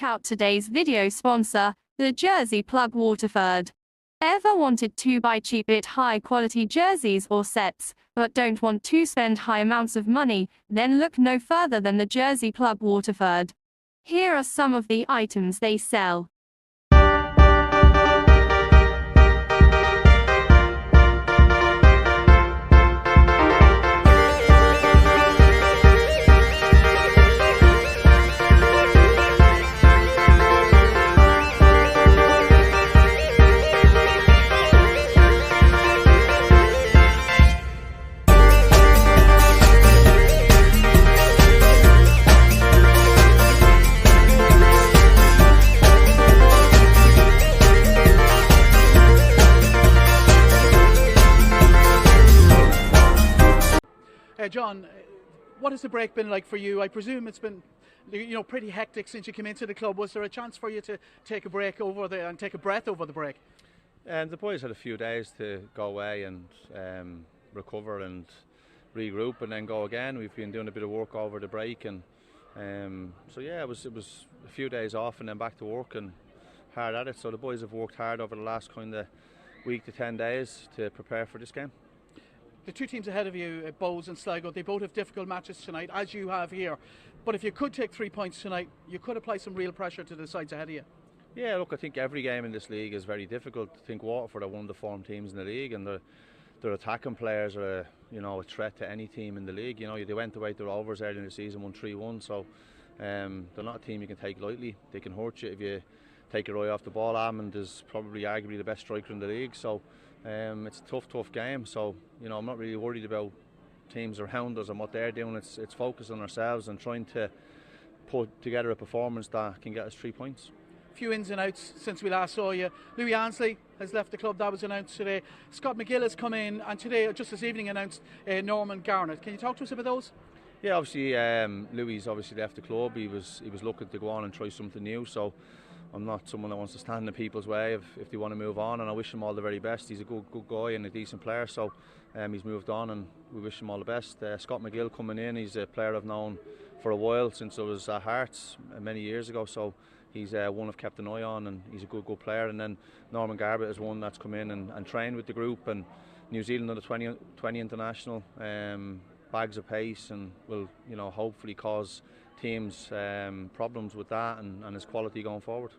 out today's video sponsor, the Jersey Plug Waterford. Ever wanted to buy cheap yet high quality jerseys or sets, but don't want to spend high amounts of money? Then look no further than the Jersey Plug Waterford. Here are some of the items they sell. John, what has the break been like for you? I presume it's been, pretty hectic since you came into the club. Was there a chance for you to take a break and take a breath over the break? The boys had a few days to go away and recover and regroup, and then go again. We've been doing a bit of work over the break, and it was a few days off and then back to work and hard at it. So the boys have worked hard over the last kind of week to 10 days to prepare for this game. The two teams ahead of you, Bohs and Sligo, they both have difficult matches tonight, as you have here. But if you could take 3 points tonight, you could apply some real pressure to the sides ahead of you. Yeah, look, I think every game in this league is very difficult. I think Waterford are one of the form teams in the league, and their attacking players are a threat to any team in the league. They went away to Rovers early in the season, won 3-1, so they're not a team you can take lightly. They can hurt you if you take your eye off the ball. Amond is probably arguably the best striker in the league, so it's a tough game. So I'm not really worried about teams around us and what they're doing. It's focused on ourselves and trying to put together a performance that can get us 3 points. Few ins and outs since we last saw you. Louis Ansley has left the club, that was announced today. Scott McGill has come in, and today, just this evening, announced Norman Garnett. Can you talk to us about those? Yeah, obviously Louis obviously left the club. He was looking to go on and try something new, so I'm not someone that wants to stand in people's way if they want to move on, and I wish him all the very best. He's a good guy and a decent player, so he's moved on and we wish him all the best. Scott McGill coming in, he's a player I've known for a while, since I was at Hearts many years ago, so he's one I've kept an eye on, and he's a good player. And then Norman Garbutt is one that's come in and trained with the group, and New Zealand under 20 international, bags of pace, and will hopefully cause teams problems with that and his quality going forward.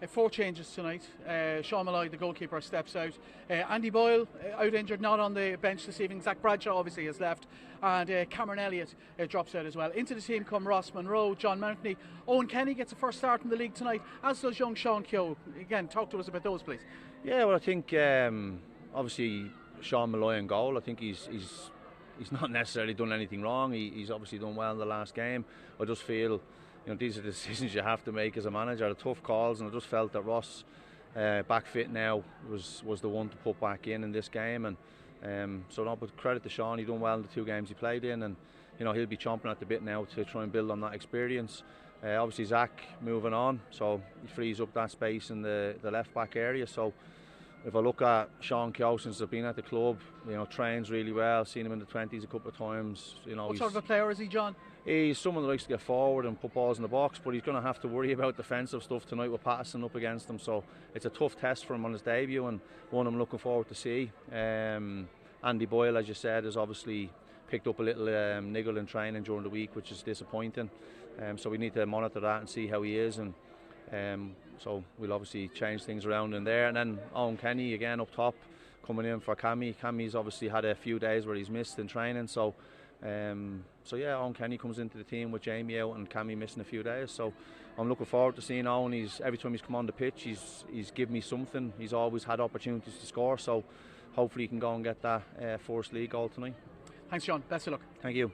4 changes tonight. Sean Malloy, the goalkeeper, steps out. Andy Boyle out injured, not on the bench this evening. Zach Bradshaw obviously has left, and Cameron Elliott drops out as well. Into the team come Ross Monroe, John Mountney. Owen Kenny gets a first start in the league tonight, as does young Sean Keogh. Again, talk to us about those, please. Yeah, well, I think obviously Sean Malloy in goal. I think he's not necessarily done anything wrong. He's obviously done well in the last game. I just feel these are the decisions you have to make as a manager. The tough calls, and I just felt that Ross, back fit now, was the one to put back in this game. And but credit to Sean, he done well in the 2 games he played in, and he'll be chomping at the bit now to try and build on that experience. Obviously Zach moving on, so he frees up that space in the left back area. So if I look at Sean Keogh, since I've been at the club, trains really well. Seen him in the 20s a couple of times. What sort of a player is he, John? He's someone that likes to get forward and put balls in the box, but he's going to have to worry about defensive stuff tonight with Patterson up against him. So it's a tough test for him on his debut, and one I'm looking forward to see. Andy Boyle, as you said, has obviously picked up a little niggle in training during the week, which is disappointing. So we need to monitor that and see how he is, and so we'll obviously change things around in there. And then Owen Kenny again up top, coming in for Cammy. Cammy's obviously had a few days where he's missed in training, so Owen Kenny comes into the team with Jamie out and Cammy missing a few days. So I'm looking forward to seeing Owen. Every time he's come on the pitch, he's given me something. He's always had opportunities to score, so hopefully he can go and get that first league goal tonight. Thanks, John. Best of luck. Thank you.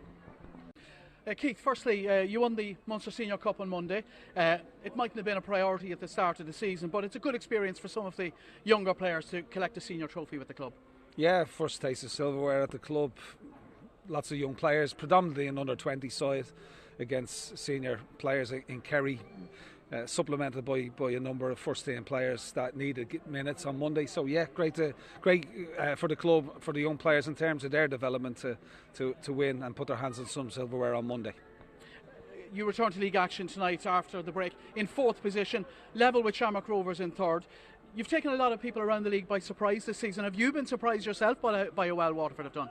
Keith, firstly, you won the Munster Senior Cup on Monday. It mightn't have been a priority at the start of the season, but it's a good experience for some of the younger players to collect a senior trophy with the club. Yeah, first taste of silverware at the club. Lots of young players, predominantly an under-20 side against senior players in Kerry. supplemented by a number of first team players that needed minutes on Monday. So yeah, great for the club, for the young players in terms of their development to win and put their hands on some silverware on Monday. you return to league action tonight after the break in 4th position, level with Shamrock Rovers in 3rd. You've taken a lot of people around the league by surprise this season. Have you been surprised yourself by how well Waterford have done?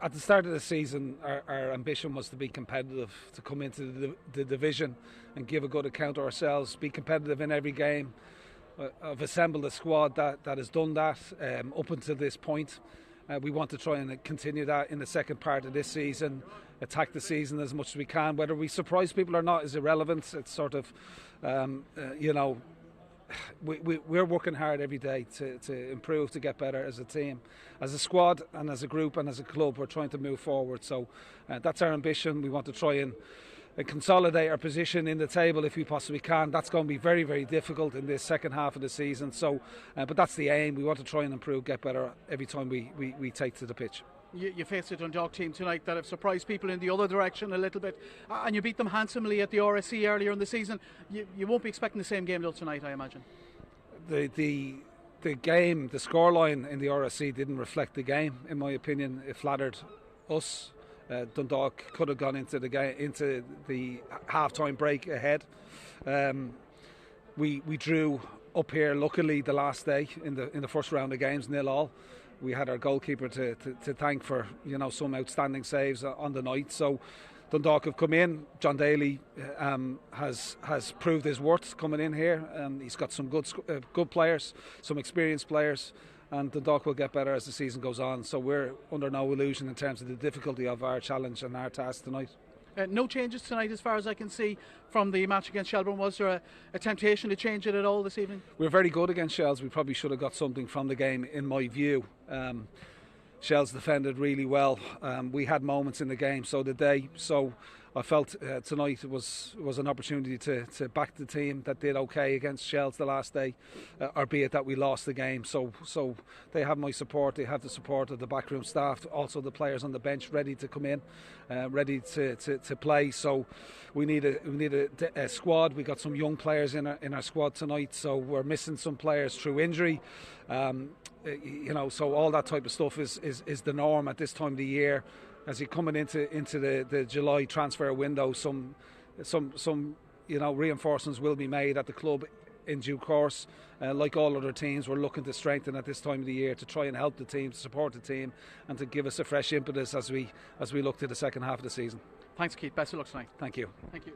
At the start of the season, our ambition was to be competitive, to come into the division and give a good account of ourselves, be competitive in every game. I've assembled a squad that has done that up until this point. We want to try and continue that in the second part of this season, attack the season as much as we can. Whether we surprise people or not is irrelevant. It's sort of, we're working hard every day to improve, to get better as a team, as a squad and as a group and as a club. We're trying to move forward, so that's our ambition. We want to try and consolidate our position in the table if we possibly can. That's going to be very, very difficult in this second half of the season, so but that's the aim. We want to try and improve, get better every time we take to the pitch. You faced a Dundalk team tonight that have surprised people in the other direction a little bit, and you beat them handsomely at the RSC earlier in the season. You won't be expecting the same game though tonight, I imagine. The game, the scoreline in the RSC didn't reflect the game, in my opinion. It flattered us. Dundalk could have gone into the game, into the half-time break ahead. We drew up here luckily the last day in the first round of games 0-0. We had our goalkeeper to thank for some outstanding saves on the night. So Dundalk have come in. John Daly has proved his worth coming in here, and he's got some good players, some experienced players, and Dundalk will get better as the season goes on. So we're under no illusion in terms of the difficulty of our challenge and our task tonight. No changes tonight as far as I can see from the match against Shelbourne. Was there a temptation to change it at all this evening? We were very good against Shells. We probably should have got something from the game, in my view. Shells defended really well. We had moments in the game, so did they. So I felt tonight was an opportunity to back the team that did okay against Shells the last day, albeit that we lost the game. So they have my support. They have the support of the backroom staff, also the players on the bench ready to come in, ready to play. So we need a squad. We got some young players in our squad tonight. So we're missing some players through injury. So all that type of stuff is the norm at this time of the year. As you're coming into the July transfer window, some reinforcements will be made at the club in due course. Like all other teams, we're looking to strengthen at this time of the year to try and help the team, to support the team, and to give us a fresh impetus as we look to the second half of the season. Thanks, Keith. Best of luck tonight. Thank you. Thank you.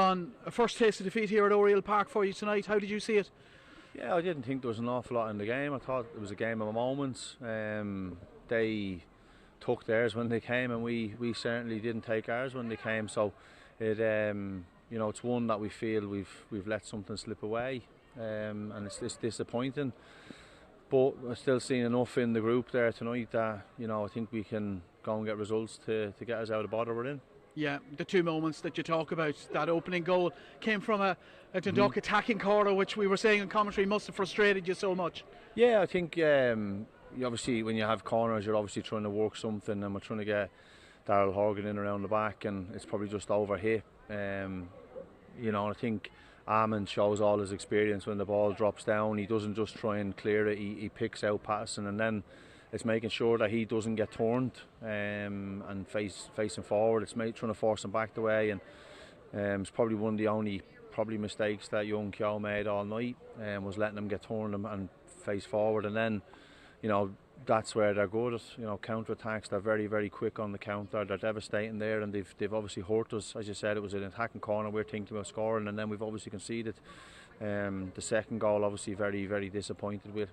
Sean, a first taste of defeat here at Oriel Park for you tonight. How did you see it? Yeah, I didn't think there was an awful lot in the game. I thought it was a game of moments. They took theirs when they came, and we certainly didn't take ours when they came. So it it's one that we feel we've let something slip away, and it's disappointing. But we're still seeing enough in the group there tonight that I think we can go and get results to get us out of the bother we're in. Yeah, the two moments that you talk about, that opening goal came from a Dundalk attacking corner, which we were saying in commentary must have frustrated you so much. Yeah, I think obviously when you have corners, you're obviously trying to work something, and we're trying to get Daryl Horgan in around the back, and it's probably just over hit. I think Armand shows all his experience when the ball drops down. He doesn't just try and clear it, he picks out Patterson, and then it's making sure that he doesn't get turned and facing forward. It's trying to force him back the way, and it's probably one of the only mistakes that young Keogh made all night, was letting him get turned and face forward. And then that's where they're good at, counter attacks. They're very, very quick on the counter. They're devastating there, and they've obviously hurt us. As you said, it was an attacking corner we're thinking about scoring, and then we've obviously conceded. The second goal, obviously very, very disappointed with.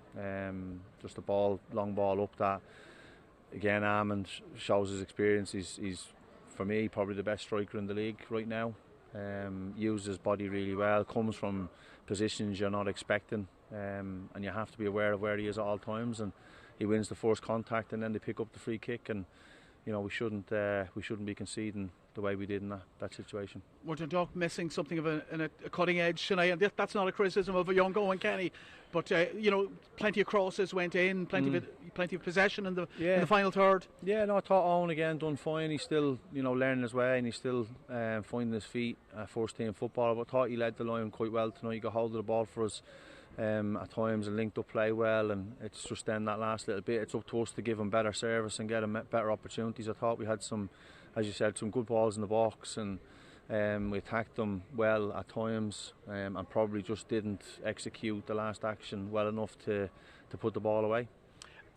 Just a long ball up that, again, Armand shows his experience. He's for me probably the best striker in the league right now. Uses his body really well, comes from positions you're not expecting, and you have to be aware of where he is at all times. And he wins the first contact, and then they pick up the free kick, and we shouldn't be conceding the way we did in that situation. Were Dundalk missing something of a cutting edge tonight? And that's not a criticism of a young Owen Kenny, but plenty of crosses went in, plenty of possession in the final third. Yeah, no, I thought Owen again done fine. He's still learning his way, and he's still finding his feet at first team football. But I thought he led the line quite well tonight. He got hold of the ball for us at times and linked up play well, and it's just then that last little bit, it's up to us to give him better service and get him better opportunities. I thought we had some, as you said, some good balls in the box, and we attacked them well at times, and probably just didn't execute the last action well enough to put the ball away.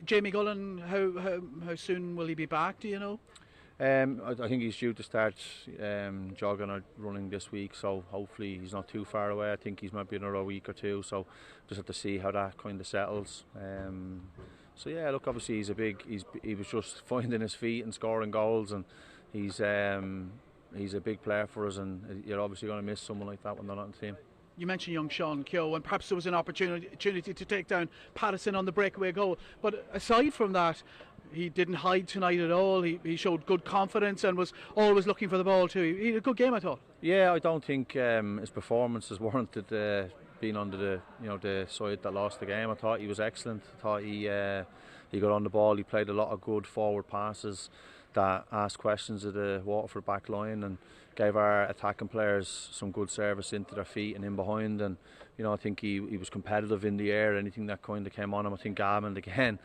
Jamie Gullen, how soon will he be back, do you know? I think he's due to start jogging or running this week, so hopefully he's not too far away. I think he's maybe another week or two, so just have to see how that kind of settles. So yeah, look, obviously he was just finding his feet and scoring goals, and he's a big player for us, and you're obviously going to miss someone like that when they're not in the team. You mentioned young Sean Keogh, and perhaps there was an opportunity to take down Patterson on the breakaway goal, but aside from that, he didn't hide tonight at all. He showed good confidence and was always looking for the ball too. He had a good game, I thought. Yeah, I don't think his performance has warranted being under the side that lost the game. I thought he was excellent. I thought he got on the ball. He played a lot of good forward passes that asked questions of the Waterford back line, and gave our attacking players some good service into their feet and in behind. And I think he was competitive in the air. Anything that kind of came on him, I think Armand again,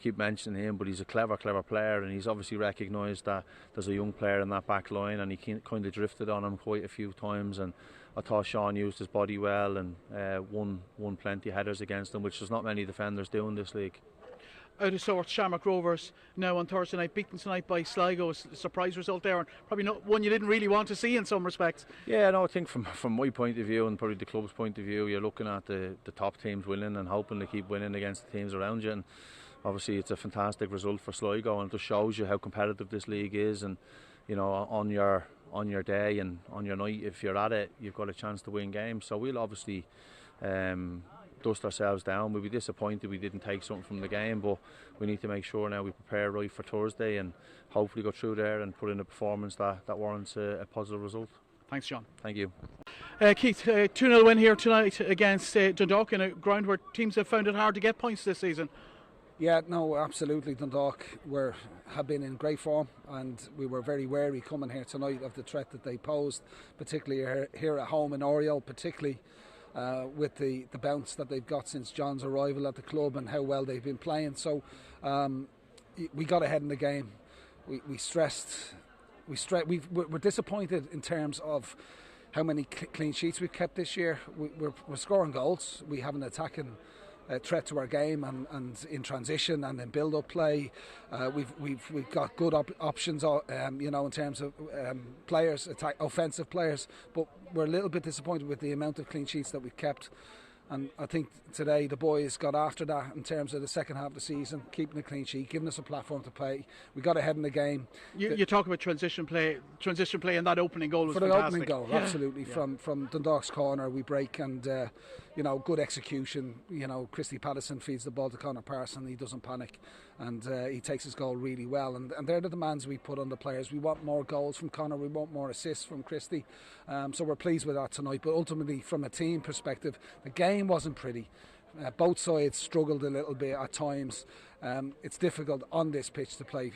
keep mentioning him, but he's a clever player, and he's obviously recognised that there's a young player in that back line, and he kind of drifted on him quite a few times. And I thought Sean used his body well, and won plenty of headers against him, which there's not many defenders do in this league. Out of sorts, Shamrock Rovers now on Thursday night, beaten tonight by Sligo. A surprise result there, and probably not one you didn't really want to see in some respects. Yeah, no, I think from my point of view, and probably the club's point of view, you're looking at the top teams winning and hoping to keep winning against the teams around you. And obviously it's a fantastic result for Sligo, and it just shows you how competitive this league is. And on your day and on your night, if you're at it, you've got a chance to win games. So we'll obviously dust ourselves down. We'll be disappointed we didn't take something from the game, but we need to make sure now we prepare right for Thursday, and hopefully go through there and put in a performance that warrants a positive result. Thanks, John. Thank you. Keith, 2-0 win here tonight against Dundalk in a ground where teams have found it hard to get points this season. Yeah, no, absolutely. Dundalk have been in great form, and we were very wary coming here tonight of the threat that they posed, particularly here at home in Oriel, particularly with the bounce that they've got since John's arrival at the club and how well they've been playing. So we got ahead in the game. We're disappointed in terms of how many clean sheets we've kept this year. We're scoring goals. We have an attacking threat to our game, and in transition and in build-up play. We've got good options, in terms of players, offensive players, but we're a little bit disappointed with the amount of clean sheets that we've kept. And I think today the boys got after that in terms of the second half of the season, keeping a clean sheet, giving us a platform to play. We got ahead in the game. You talk about transition play, and that opening goal was fantastic. For the opening goal, yeah. absolutely. Yeah. From Dundalk's corner, we break and good execution. Christy Patterson feeds the ball to Conor Parson. He doesn't panic, and he takes his goal really well. And they're the demands we put on the players. We want more goals from Conor. We want more assists from Christy. So we're pleased with that tonight. But ultimately, from a team perspective, the game wasn't pretty. Both sides struggled a little bit at times. It's difficult on this pitch to play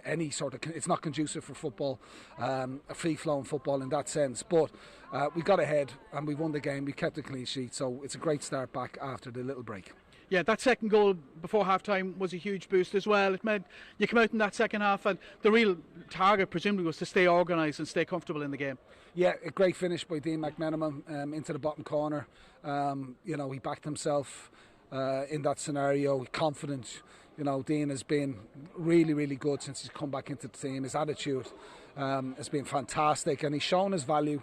any sort of. It's not conducive for football, a free-flowing football in that sense. But we got ahead and we won the game. We kept a clean sheet, so it's a great start back after the little break. Yeah, that second goal before half-time was a huge boost as well. It meant you come out in that second half, and the real target presumably was to stay organised and stay comfortable in the game. Yeah, a great finish by Dean McMenamin into the bottom corner. He backed himself in that scenario, confident. Dean has been really, really good since he's come back into the team. His attitude has been fantastic, and he's shown his value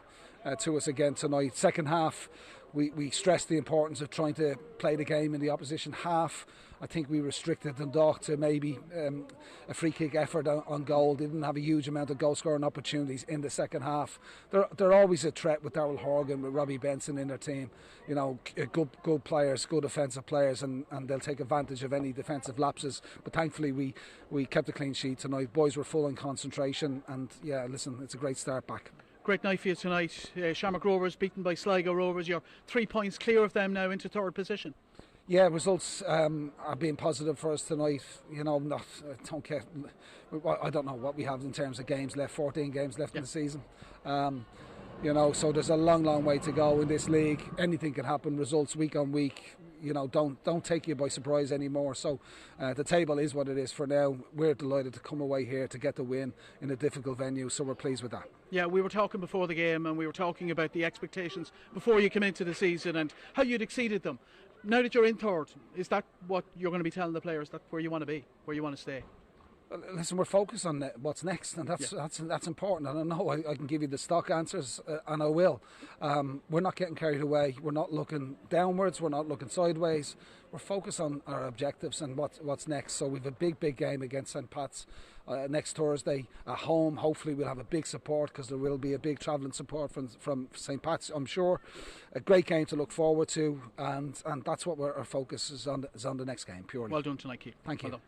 to us again tonight. Second half, we stressed the importance of trying to play the game in the opposition half. I think we restricted Dundalk to maybe a free kick effort on goal. They didn't have a huge amount of goal scoring opportunities in the second half. They're always a threat with Darrell Horgan, with Robbie Benson in their team. Good players, good offensive players, and they'll take advantage of any defensive lapses. But thankfully we kept a clean sheet tonight. Boys were full in concentration, and yeah, listen, it's a great start back. Great night for you tonight. Shamrock Rovers beaten by Sligo Rovers. You're 3 points clear of them now into third position. Yeah, results are being positive for us tonight. I don't know what we have in terms of games left. 14 games left in the season. So there's a long way to go in this league. Anything can happen. Results week on week. Don't take you by surprise anymore. So the table is what it is for now. We're delighted to come away here to get the win in a difficult venue, so we're pleased with that. Yeah, we were talking before the game, and we were talking about the expectations before you come into the season and how you'd exceeded them. Now that you're in third, is that what you're going to be telling the players, that where you want to be, where you want to stay? Well, listen, we're focused on what's next, and that's important. And I know I can give you the stock answers, and I will. We're not getting carried away. We're not looking downwards. We're not looking sideways. We're focused on our objectives and what's next. So we've a big game against St. Pat's next Thursday at home. Hopefully we'll have a big support, because there will be a big travelling support from St. Pat's, I'm sure. A great game to look forward to, and that's what our focus is on the next game, purely. Well done tonight, Keith. Thank you. Well done.